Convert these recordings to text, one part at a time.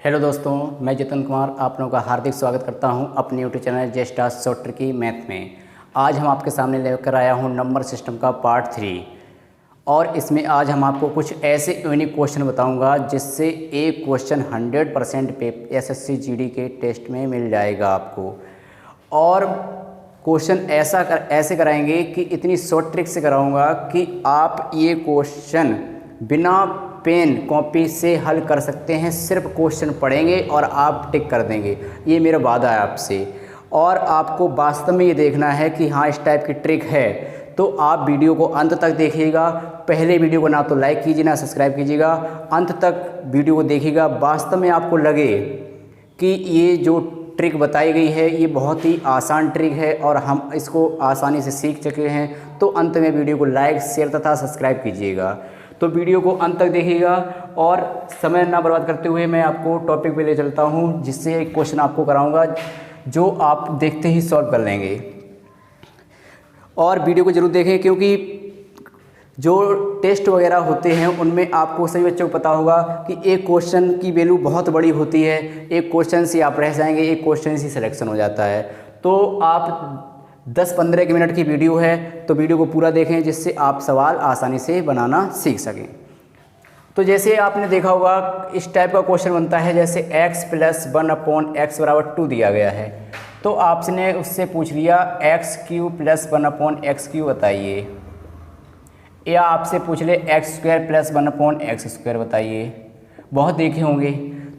Hello दोस्तों, मैं जितेंद्र कुमार आप लोगों का हार्दिक स्वागत करता हूं अपने YouTube channel just ask short tricky math में। आज हम आपके सामने लेकर आया हूं नंबर सिस्टम का पार्ट 3 और इसमें आज हम आपको कुछ ऐसे यूनिक क्वेश्चन बताऊंगा जिससे एक क्वेश्चन 100% एसएससी जीडी के टेस्ट में मिल जाएगा आपको। और क्वेश्चन ऐसे कराएंगे कि इतनी शॉर्ट ट्रिक से कराऊंगा कि आप ये क्वेश्चन बिना पेन कॉपी से हल कर सकते हैं। सिर्फ क्वेश्चन पढ़ेंगे और आप टिक कर देंगे, ये मेरा वादा है आपसे। और आपको वास्तव में ये देखना है कि हाँ इस टाइप की ट्रिक है, तो आप वीडियो को अंत तक देखिएगा। पहले वीडियो को ना तो लाइक कीजिए ना सब्सक्राइब कीजिएगा, अंत तक वीडियो को देखिएगा। वास्तव में आपको लगे कि ये जो ट्रिक बताई गई है ये बहुत ही आसान ट्रिक है और हम इसको आसानी से सीख चुके हैं, तो अंत में वीडियो को लाइक शेयर तथा सब्सक्राइब कीजिएगा। तो वीडियो को अंत तक देखिएगा और समय ना बर्बाद करते हुए मैं आपको टॉपिक पे ले चलता हूँ, जिससे एक क्वेश्चन आपको कराऊंगा जो आप देखते ही सॉल्व कर लेंगे। और वीडियो को ज़रूर देखें, क्योंकि जो टेस्ट वगैरह होते हैं उनमें आपको सभी बच्चों को पता होगा कि एक क्वेश्चन की वैल्यू बहुत बड़ी होती है। एक क्वेश्चन से आप रह जाएंगे, एक क्वेश्चन से सिलेक्शन हो जाता है। तो आप 10-15 मिनट की वीडियो है, तो वीडियो को पूरा देखें जिससे आप सवाल आसानी से बनाना सीख सकें। तो जैसे आपने देखा होगा इस टाइप का क्वेश्चन बनता है, जैसे x + 1/x = 2 दिया गया है, तो आपने उससे पूछ लिया x³ + 1/x³ बताइए, या आपसे पूछ ले x² + 1/x² बताइए। बहुत देखे होंगे।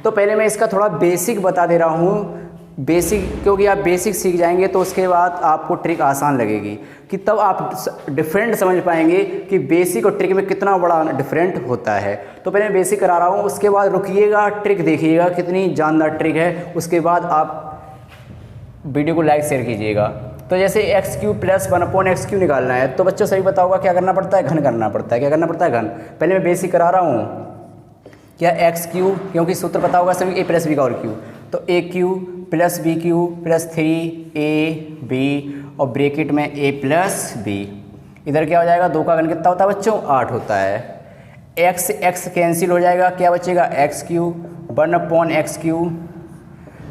तो पहले मैं इसका थोड़ा बेसिक बता दे रहा हूँ, बेसिक, क्योंकि आप बेसिक सीख जाएंगे तो उसके बाद आपको ट्रिक आसान लगेगी, कि तब आप डिफरेंट समझ पाएंगे कि बेसिक और ट्रिक में कितना बड़ा डिफरेंट होता है। तो पहले मैं बेसिक करा रहा हूँ, उसके बाद रुकिएगा, ट्रिक देखिएगा कितनी जानदार ट्रिक है, उसके बाद आप वीडियो को लाइक शेयर कीजिएगा। तो जैसे x³ + 1/x³ निकालना है, तो बच्चों सभी पता होगा क्या करना पड़ता है, घन करना पड़ता है। क्या करना पड़ता है, घन। पहले मैं बेसिक करा रहा हूँ, क्या x³, क्योंकि सूत्र पता होगा सभी a + b का और q, तो a³ + b³ + 3ab और ब्रैकेट में a + b। इधर क्या हो जाएगा, 2 का घन कितना होता है बच्चों, 8 होता है। x कैंसिल हो जाएगा, क्या बचेगा x³ 1/x³,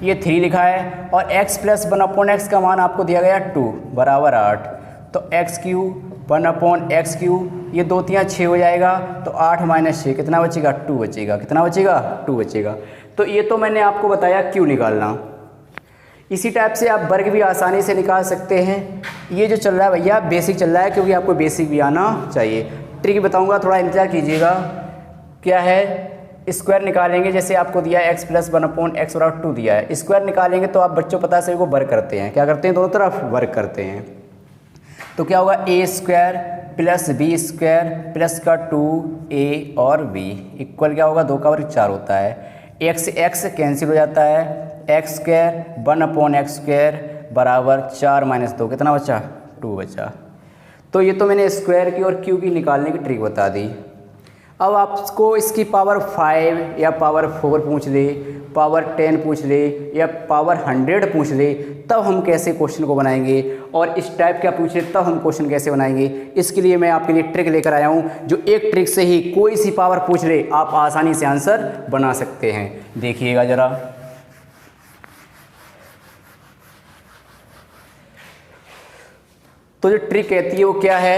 ये 3 लिखा है, और x + 1/x का मान आपको दिया गया 2 = 8। तो x³ 1/x³, ये 2 × 3 = 6 हो जाएगा, तो 8 - 6 कितना बचेगा, 2 बचेगा। कितना बचेगा, 2 बचेगा। तो ये तो मैंने आपको बताया क्यों निकालना। इसी टाइप से आप वर्ग भी आसानी से निकाल सकते हैं। ये जो चल रहा है भैया बेसिक चल रहा है, क्योंकि आपको बेसिक भी आना चाहिए। ट्रिक बताऊंगा, थोड़ा इंतजार कीजिएगा। क्या है, स्क्वायर निकालेंगे। जैसे आपको दिया है x + 1/x = 2 दिया है, स्क्वायर निकालेंगे तो आप बच्चों पता है सभी को वर्ग करते हैं। क्या करते हैं, दोनों तरफ वर्ग करते हैं। तो क्या होगा, a² + b² प्लस का 2a और b इक्वल क्या होगा, 2 का वर्ग 4 होता है। x कैंसिल हो जाता है, x² 1/x² बराबर 4 - 2 कितना बचा, 2 बचा। तो ये तो मैंने स्क्वायर की और क्यू की निकालने की ट्रिक बता दी। अब आपको इसकी पावर 5 या पावर 4 पूछ ले, पावर 10 पूछ ले, या पावर 100 पूछ ले, तब हम कैसे क्वेश्चन को बनाएंगे, और इस टाइप का पूछे तब हम क्वेश्चन कैसे बनाएंगे। इसके लिए मैं आपके लिए ट्रिक लेकर आया हूँ, जो एक ट्रिक से ही कोई सी पावर पूछ ले आप आसानी से आंसर बना सकते हैं। देखिएगा ज़रा। तो जो ट्रिक कहती है वो क्या है,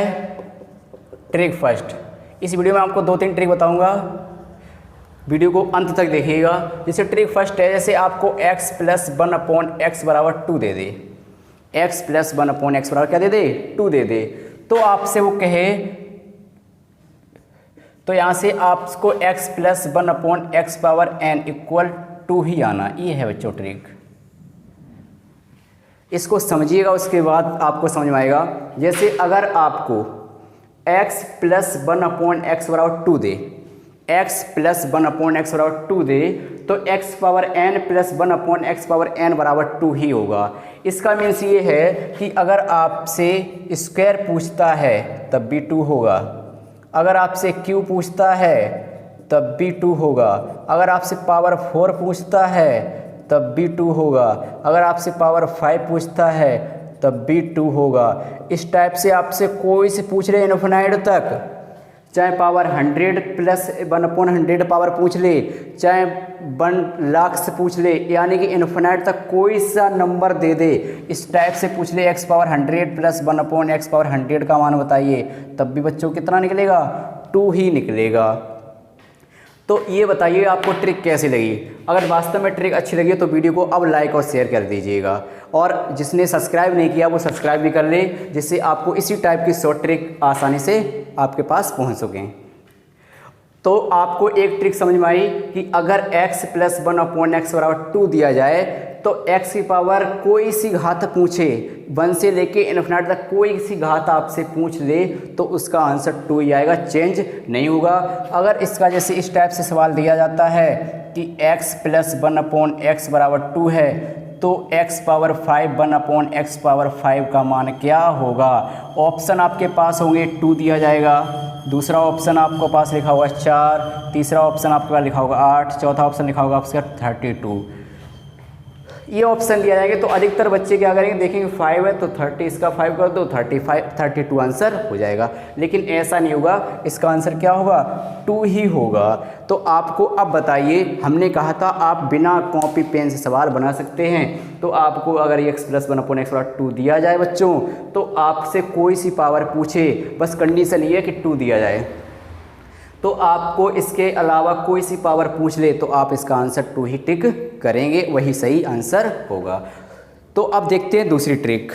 ट्रिक फर्स्ट। इस वीडियो में आपको 2-3 ट्रिक बताऊंगा, वीडियो को अंत तक देखिएगा। जैसे ट्रिक फर्स्ट है, जैसे आपको x + 1/x = 2 दे दे, x + 1/x = क्या दे दे, 2 दे दे, तो आपसे वो कहे, तो यहाँ से आपको x + 1/n = 2 ही आना। ये है बच्चों ट्रिक, इसको समझिएगा, उसके बाद आपको समझ में आएगा। जैसे अगर आपको x + 1/x = 2 दे, x + 1/x = 2 दे, तो x⁴n + 1/x⁴n = 2 ही होगा। इसका मीन्स ये है कि अगर आपसे स्क्वायर पूछता है तब भी 2 होगा, अगर आपसे क्यू पूछता है तब भी 2 होगा, अगर आपसे पावर 4 पूछता है तब भी 2 होगा, अगर आपसे पावर 5 पूछता है तब भी 2 होगा। इस टाइप से आपसे कोई से पूछ रहे इनफिनाइट तक, चाहे पावर 100 प्लस 1/100 पावर पूछ ले, चाहे 1 लाख से पूछ ले, यानी कि इन्फिनाइट तक कोई सा नंबर दे दे, इस टाइप से पूछ ले x power 100 plus 1/x power 100 का मान बताइए, तब भी बच्चों कितना निकलेगा, 2 ही निकलेगा। तो ये बताइए आपको ट्रिक कैसी लगी। अगर वास्तव में ट्रिक अच्छी लगी तो वीडियो को अब लाइक और शेयर कर दीजिएगा, और जिसने सब्सक्राइब नहीं किया वो सब्सक्राइब भी कर ले, जिससे आपको इसी टाइप की शॉर्ट ट्रिक आसानी से आपके पास पहुंच सकें। तो आपको एक ट्रिक समझ में आई कि अगर x प्लस 1/x बराबर 2 दिया जाए तो x की पावर कोई सी घात पूछे, 1 से लेके इन्फिनिटी तक कोई सी घात आपसे पूछ ले तो उसका आंसर 2 ही आएगा, चेंज नहीं होगा। अगर इसका जैसे इस टाइप से सवाल दिया जाता है कि x प्लस 1/x बराबर 2 है तो x पावर 5 1/x पावर 5 का मान क्या होगा। ऑप्शन आपके पास होंगे 2 दिया जाएगा, दूसरा ऑप्शन आपको पास लिखा होगा 4, तीसरा ऑप्शन आपके पास लिखा होगा 8, चौथा ऑप्शन लिखा होगा आपका 32। ये ऑप्शन दिया जाएंगे तो अधिकतर बच्चे क्या करेंगे, देखेंगे 5 है तो 30 इसका 5 कर दो, 32 आंसर हो जाएगा। लेकिन ऐसा नहीं होगा, इसका आंसर क्या होगा, 2 ही होगा। तो आपको अब बताइए, हमने कहा था आप बिना कॉपी पेन से सवाल बना सकते हैं। तो आपको अगर x प्लस 1/x बराबर 2 दिया जाए बच्चों, तो आपसे कोई सी पावर पूछे, बस कंडीशन ये है कि 2 दिया जाए, तो आपको इसके अलावा कोई सी पावर पूछ ले तो आप इसका आंसर 2 ही टिक करेंगे, वही सही आंसर होगा। तो अब देखते हैं दूसरी ट्रिक।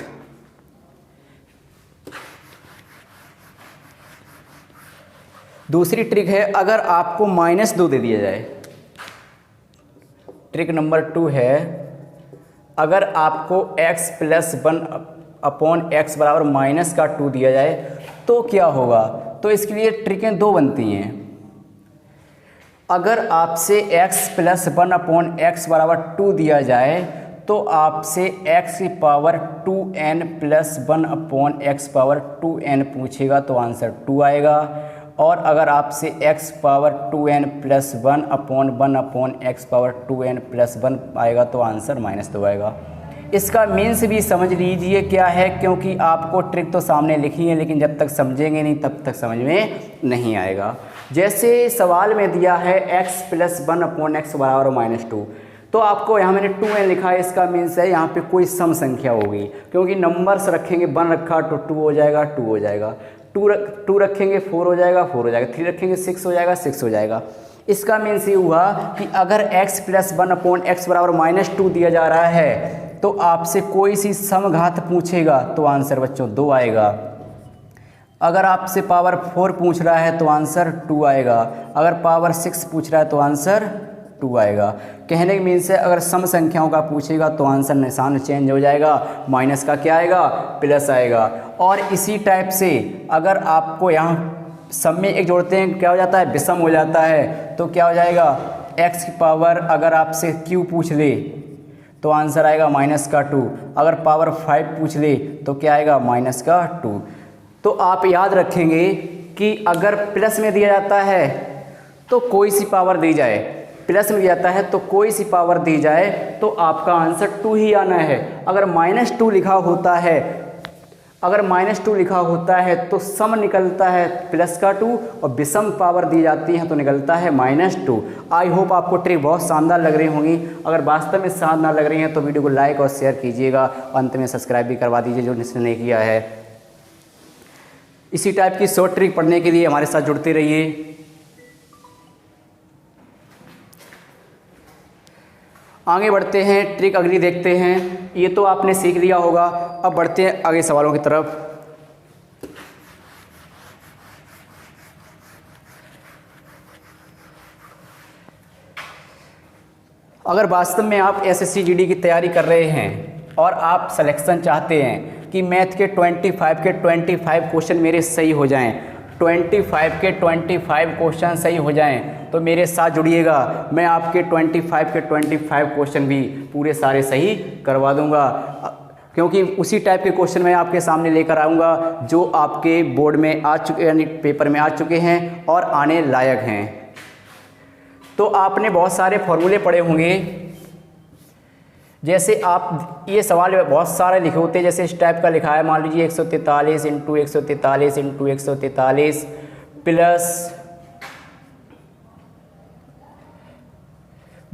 दूसरी ट्रिक है, अगर आपको -2 दे दिया जाए। ट्रिक नंबर 2 है, अगर आपको x प्लस 1/x बराबर -2 दिया जाए तो क्या होगा। तो इसके लिए ट्रिकें 2 बनती हैं। अगर आपसे x प्लस 1/x बराबर 2 दिया जाए तो आपसे x की power 2n plus 1/x power 2n पूछेगा तो आंसर 2 आएगा। और अगर आपसे x power 2n plus 1/1/x power 2n plus 1 आएगा तो आंसर -2 आएगा। इसका मीन्स भी समझ लीजिए क्या है, क्योंकि आपको ट्रिक तो सामने लिखी है लेकिन जब तक समझेंगे नहीं तब तक समझ में नहीं आएगा। जैसे सवाल में दिया है x प्लस 1/x बराबर -2, तो आपको यहाँ मैंने 2n लिखा है, इसका मीन्स है यहाँ पे कोई सम संख्या होगी, क्योंकि नंबर्स रखेंगे 1 रखा तो 2 हो जाएगा, 2 हो जाएगा, 2 रखेंगे 4 हो जाएगा, 4 हो जाएगा, 3 रखेंगे 6 हो जाएगा, 6 हो जाएगा। इसका मीन्स ये हुआ कि अगर x प्लस 1/x बराबर -2 दिया जा रहा है तो आपसे कोई सी समघात पूछेगा तो आंसर बच्चों 2 आएगा। अगर आपसे पावर 4 पूछ रहा है तो आंसर 2 आएगा, अगर पावर 6 पूछ रहा है तो आंसर 2 आएगा। कहने के मीन्स है, अगर सम संख्याओं का पूछेगा तो आंसर निशान चेंज हो जाएगा, माइनस का क्या आएगा, प्लस आएगा। और इसी टाइप से अगर आपको यहाँ सम में एक जोड़ते हैं क्या हो जाता है, विषम हो जाता है, तो क्या हो जाएगा, x की पावर अगर आपसे q पूछ ले तो आंसर आएगा -2, अगर पावर 5 पूछ ले तो क्या आएगा, -2। तो आप याद रखेंगे कि अगर प्लस में दिया जाता है तो कोई सी पावर दी जाए, प्लस में दिया जाता है तो कोई सी पावर दी जाए तो आपका आंसर 2 ही आना है। अगर -2 लिखा होता है, अगर -2 लिखा होता है तो सम निकलता है +2 और विषम पावर दी जाती है तो निकलता है -2। आई होप आपको ट्रिक बहुत शानदार लग रही होंगी। अगर वास्तव में शानदार लग रही हैं तो वीडियो को लाइक और शेयर कीजिएगा, अंत में सब्सक्राइब भी करवा दीजिए जो जिसने नहीं किया है। इसी टाइप की शॉर्ट ट्रिक पढ़ने के लिए हमारे साथ जुड़ते रहिए। आगे बढ़ते हैं, ट्रिक अगली देखते हैं। ये तो आपने सीख लिया होगा, अब बढ़ते हैं आगे सवालों की तरफ। अगर वास्तव में आप SSC GD की तैयारी कर रहे हैं और आप सिलेक्शन चाहते हैं कि मैथ के 25 क्वेश्चन मेरे सही हो जाएं, 25 के 25 क्वेश्चन सही हो जाएं, तो मेरे साथ जुड़िएगा। मैं आपके 25 के 25 क्वेश्चन भी पूरे सारे सही करवा दूंगा, क्योंकि उसी टाइप के क्वेश्चन मैं आपके सामने लेकर आऊँगा जो आपके बोर्ड में आ चुके, यानी पेपर में आ चुके हैं और आने लायक हैं। तो आपने बहुत सारे फॉर्मूले पढ़े होंगे, जैसे आप ये सवाल बहुत सारे लिखे होते हैं, जैसे इस टाइप का लिखा है, मान लीजिए 143 × 143 × 143 प्लस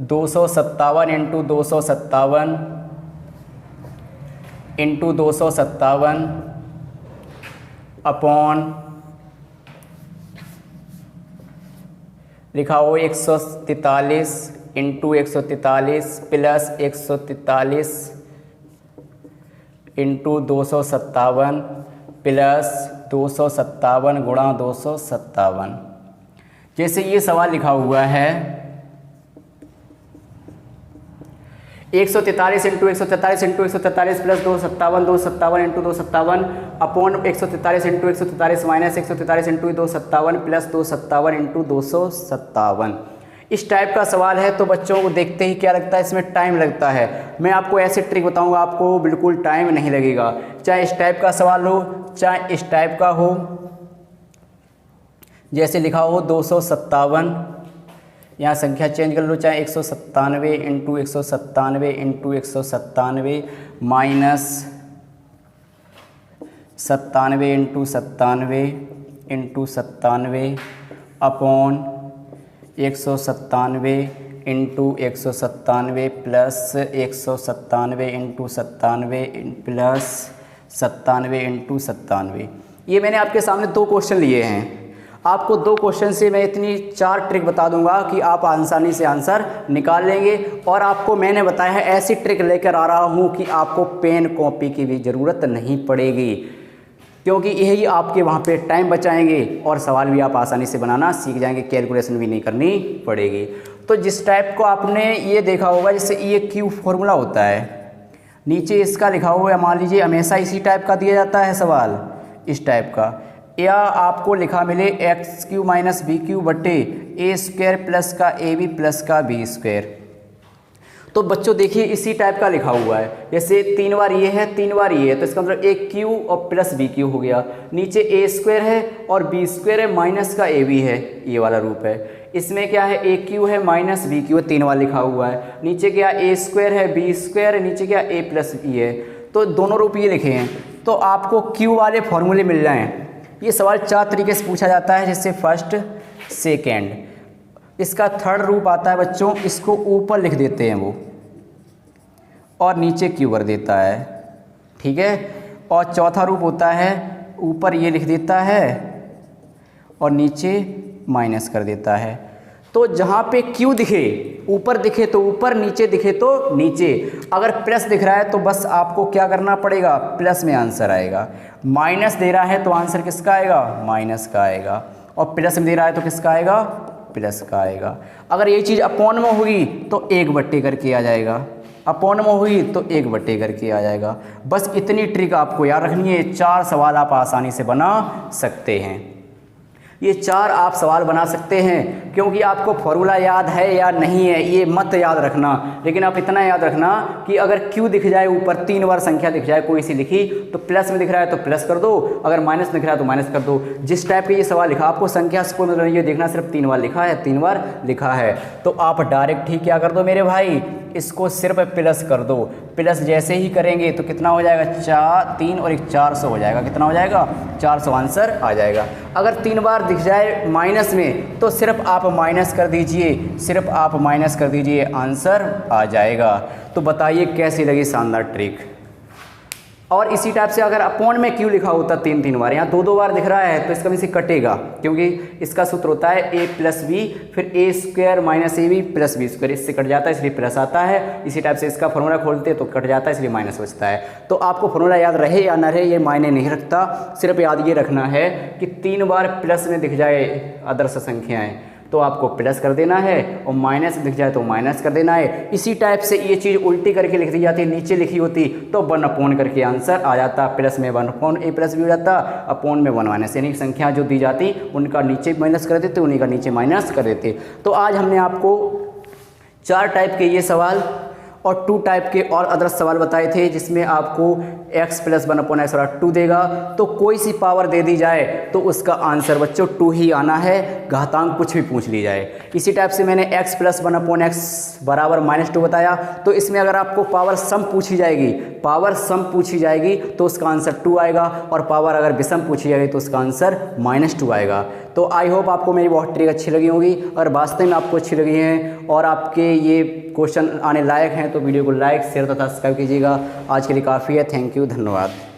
257 इंटू 257 इंटू 257 अपॉन लिखा हो 143 इंटू 143 प्लस 143 इंटू 257 प्लस 257 गुणा 257। जैसे ये सवाल लिखा हुआ है 143 into 143 into 143 plus 257 257 into 257 upon 143 into 143 minus 143 into 257 plus 257 into 257। इस टाइप का सवाल है तो बच्चों को देखते ही क्या लगता है, इसमें टाइम लगता है। मैं आपको ऐसे ट्रिक बताऊंगा, आपको बिल्कुल टाइम नहीं लगेगा। चाहे इस टाइप का सवाल हो चाहे इस टाइप का हो, जैसे लिखा हो 257, यहाँ संख्या चेंज कर लो, चाहे 197 into 197 into 197 minus 97 into 97 into 97 upon 197 into 197 plus 197 into 97 plus 97 into 97। ये मैंने आपके सामने दो क्वेश्चन लिए हैं। आपको दो क्वेश्चन से मैं इतनी 4 ट्रिक बता दूंगा कि आप आसानी से आंसर निकाल लेंगे। और आपको मैंने बताया है ऐसी ट्रिक लेकर आ रहा हूं कि आपको पेन कॉपी की भी ज़रूरत नहीं पड़ेगी, क्योंकि यही आपके वहाँ पे टाइम बचाएंगे और सवाल भी आप आसानी से बनाना सीख जाएंगे, कैलकुलेशन भी नहीं करनी पड़ेगी। तो जिस टाइप को आपने ये देखा होगा, जैसे ये क्यू फॉर्मूला होता है, नीचे इसका लिखा हुआ है, मान लीजिए हमेशा इसी टाइप का दिया जाता है सवाल, इस टाइप का, या आपको लिखा मिले x q minus b q बटे ए स्क्वायर प्लस का ए बी प्लस का बी स्क्वायर। तो बच्चों देखिए इसी टाइप का लिखा हुआ है, जैसे 3 बार ये है 3 बार ये है, तो इसका मतलब ए क्यू और प्लस बी क्यू हो गया। नीचे ए स्क्वायर है और बी स्क्वायर है माइनस का ए बी है, ये वाला रूप है। इसमें क्या है, ए क्यू है माइनस बी क्यू है, 3 बार लिखा हुआ है। नीचे क्या ए स्क्वायर है बी स्क्वायर है, नीचे क्या ए प्लस बी है। तो दोनों रूप ये लिखे हैं, तो आपको क्यू वाले फॉर्मूले मिल जाएँ। ये सवाल 4 तरीके से पूछा जाता है, जैसे फर्स्ट सेकेंड। इसका थर्ड रूप आता है बच्चों, इसको ऊपर लिख देते हैं वो और नीचे क्यू कर देता है, ठीक है। और चौथा रूप होता है, ऊपर ये लिख देता है और नीचे माइनस कर देता है। तो जहाँ पे क्यू दिखे, ऊपर दिखे तो ऊपर, नीचे दिखे तो नीचे। अगर प्लस दिख रहा है तो बस आपको क्या करना पड़ेगा, प्लस में आंसर आएगा। माइनस दे रहा है तो आंसर किसका आएगा, माइनस का आएगा। और प्लस में दे रहा है तो किसका आएगा, प्लस का आएगा। अगर ये चीज़ अपॉन में होगी तो 1 बट्टे करके आ जाएगा, अपॉन में होगी तो 1 बट्टे करके आ जाएगा। बस इतनी ट्रिक आपको याद रखनी है। 4 सवाल आप आसानी से बना सकते हैं। ये 4 आप सवाल बना सकते हैं, क्योंकि आपको फॉर्मूला याद है या नहीं है ये मत याद रखना, लेकिन आप इतना याद रखना कि अगर क्यू दिख जाए ऊपर, 3 बार संख्या दिख जाए कोई सी लिखी, तो प्लस में दिख रहा है तो प्लस कर दो, अगर माइनस दिख रहा है तो माइनस कर दो। जिस टाइप का ये सवाल लिखा, आपको संख्या से कोई मतलब नहीं है, देखना सिर्फ 3 बार लिखा है, 3 बार लिखा है, तो आप डायरेक्ट ही क्या कर दो मेरे भाई, इसको सिर्फ प्लस कर दो। प्लस जैसे ही करेंगे तो कितना हो जाएगा, 4 3 और 1 400 हो जाएगा। कितना हो जाएगा, 400 आंसर आ जाएगा। अगर 3 बार दिख जाए माइनस में तो सिर्फ आप माइनस कर दीजिए, सिर्फ आप माइनस कर दीजिए, आंसर आ जाएगा। तो बताइए कैसी लगी शानदार ट्रिक। और इसी टाइप से अगर अपॉन में क्यू लिखा होता 3 बार, यहाँ 2 बार दिख रहा है तो इसका में से कटेगा, क्योंकि इसका सूत्र होता है ए प्लस बी फिर A square minus A B plus B square, इससे कट जाता है इसलिए प्लस आता है। इसी टाइप से इसका फॉर्मूला खोलते तो कट जाता है इसलिए माइनस बचता है। तो आपको फॉर्मूला याद रहे या ना रहे ये मायने नहीं रखता, सिर्फ याद ये रखना है कि 3 बार प्लस में दिख जाए आदर्श संख्याएँ तो आपको प्लस कर देना है, और माइनस दिख जाए तो माइनस कर देना है। इसी टाइप से ये चीज़ उल्टी करके लिख दी जाती है, नीचे लिखी होती तो 1 अपॉन करके आंसर आ जाता, प्लस में 1 अपॉन ए प्लस बी हो जाता, अपॉन में 1 माइनस, यानी संख्या जो दी जाती उनका नीचे माइनस कर देते, उन्हीं का नीचे माइनस कर देते। तो आज हमने आपको 4 टाइप के ये सवाल और 2 टाइप के और अदर सवाल बताए थे जिसमें आपको x + 1/x वाला 2 देगा, तो कोई सी पावर दे दी जाए तो उसका आंसर बच्चों 2 ही आना है, घातांक कुछ भी पूछ ली जाए। इसी टाइप से मैंने x + 1/x बराबर -2 बताया, तो इसमें अगर आपको पावर सम पूछी जाएगी तो उसका आंसर 2 आएगा, और पावर अगर विषम पूछी जाएगी तो उसका आंसर -2 आएगा। तो आई होप आपको मेरी बहुत ट्रिक अच्छी लगी होगी, और वास्तव में आपको अच्छी लगी हैं और आपके ये क्वेश्चन आने लायक हैं तो वीडियो को लाइक, शेयर तथा सब्सक्राइब कीजिएगा। आज के लिए काफ़ी है। थैंक यू, धन्यवाद।